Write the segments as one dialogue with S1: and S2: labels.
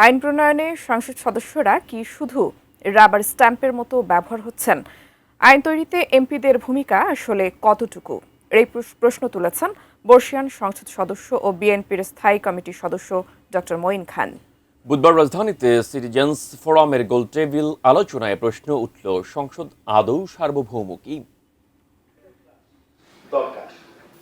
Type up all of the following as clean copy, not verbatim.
S1: আইন প্রণয়নে সংসদ সদস্যরা কি শুধু রাবার স্ট্যাম্পের মতো ব্যবহার হচ্ছেন? আইন তৈরিতে এমপিদের ভূমিকা আসলে কতটুকু? এই প্রশ্ন তুলেছেন বর্ষিয়ান সংসদ সদস্য ও বিএনপির স্থায়ী কমিটির সদস্য ডক্টর মঈন খান।
S2: বুধবার রাজধানীতে সিটিজেন্স ফোরামের গোলটেবিল আলোচনায় প্রশ্ন উঠল, সংসদ আদৌ সার্বভৌম কি?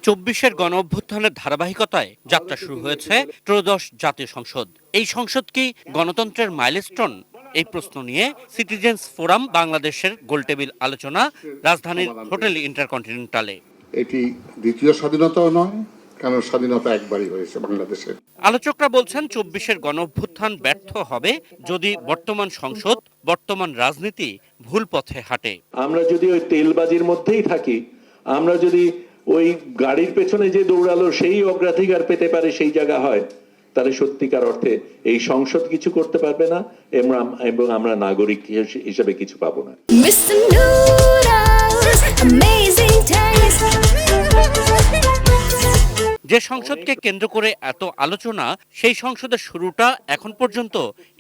S3: ২৪-এর গণ অভ্যুত্থানের ধারাবাহিকতায় যাত্রা শুরু হয়েছে ত্রয়োদশ জাতীয় সংসদ। এই সংসদ কি গণতন্ত্রের মাইলস্টোন? এই প্রশ্ন নিয়ে সিটিজেন্স ফোরাম বাংলাদেশের গোলটেবিল আলোচনা রাজধানীর হোটেল ইন্টারকন্টিনেন্টালে।
S4: এটি দ্বিতীয় স্বাধীনতাও নয়, কারণ স্বাধীনতা একবারই হয়েছে বাংলাদেশের।
S3: আলোচকরা বলছেন ২৪-এর গণ অভ্যুত্থান ব্যর্থ হবে যদি বর্তমান সংসদ, বর্তমান রাজনীতি ভুল পথে হাঁটে।
S5: আমরা যদি ওই তেলবাজির মধ্যেই থাকি, আমরা যদি ওই গাড়ির পেছনে যে দৌড়ালো সেই অগ্রাধিকার পেতে পারে সেই জায়গা হয়, তাহলে সত্যিকার অর্থে এই সংসদ কিছু করতে পারবে না এবং আমরা নাগরিক হিসেবে কিছু পাবো না।
S3: যে সংসদকে কেন্দ্র করে এত আলোচনা, সেই সংসদের শুরুটা এখন পর্যন্ত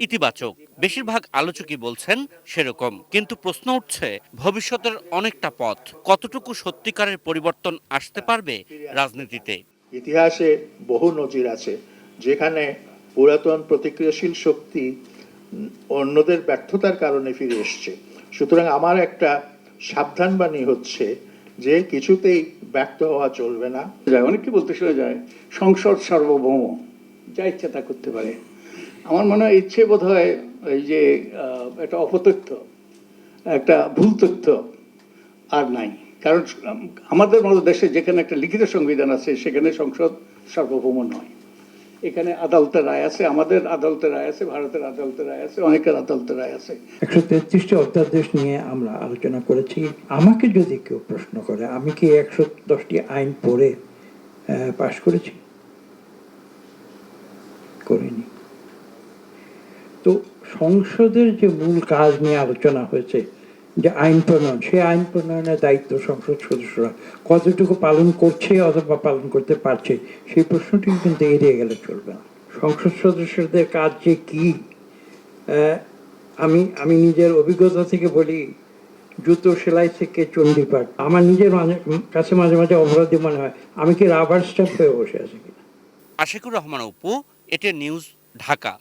S3: ইতিবাচক। বেশিরভাগ আলোচকই বলছেন সেরকম, কিন্তু প্রশ্ন উঠছে ভবিষ্যতের অনেকটা পথ কতটুকু সত্যিকারের পরিবর্তন আসতে পারবে রাজনীতিতে।
S6: ইতিহাসে বহু নজির আছে যেখানে পুরাতন প্রতিক্রিয়াশীল শক্তি অন্যদের ব্যর্থতার কারণে ফিরে এসছে। সুতরাং আমার একটা সাবধানবাণী হচ্ছে যে কিছুতেই ব্যর্থ হওয়া চলবে না।
S7: অনেকে বলতে শোনা যায় সংসদ সার্বভৌম, যা ইচ্ছা তা করতে পারে। আমার মনে হয় ইচ্ছে বোধ হয় এই যে একটা অপতথ্য, একটা ভুল তথ্য আর নাই। কারণ আমাদের মতো দেশে যেখানে একটা লিখিত সংবিধান আছে সেখানে সংসদ সার্বভৌম নয়। এখানে আদালতের রায় আছে, আমাদের আদালতের রায় আছে, ভারতের আদালতের রায় আছে, অনেকের আদালতের রায় আছে।
S8: 133টি অধ্যাদেশ নিয়ে আমরা আলোচনা করেছি। আমাকে যদি কেউ প্রশ্ন করে আমি কি 110টি আইন পড়ে পাশ করেছি? করিনি। তো সংসদের যে মূল কাজ নিয়ে আলোচনা হয়েছে, যে আইন প্রণয়ন, সেই আইন প্রণয়নের দায়িত্ব সংসদ সদস্যরা কতটুকু পালন করছে অথবা পালন করতে পারছে, সেই প্রশ্নটি কিন্তু এড়িয়ে গেলে চলবে না। সংসদ সদস্যদের কাজ যে কি, আমি নিজের অভিজ্ঞতা থেকে বলি, জুতো সেলাই থেকে চণ্ডীপাঠ। আমার নিজের কাছে মাঝে মাঝে অপরাধী মনে হয়, আমি কি রাবার স্ট্যাম্প হয়ে বসে আছি কিনা।
S3: আশিকুর রহমান অপু, এটি নিউজ, ঢাকা।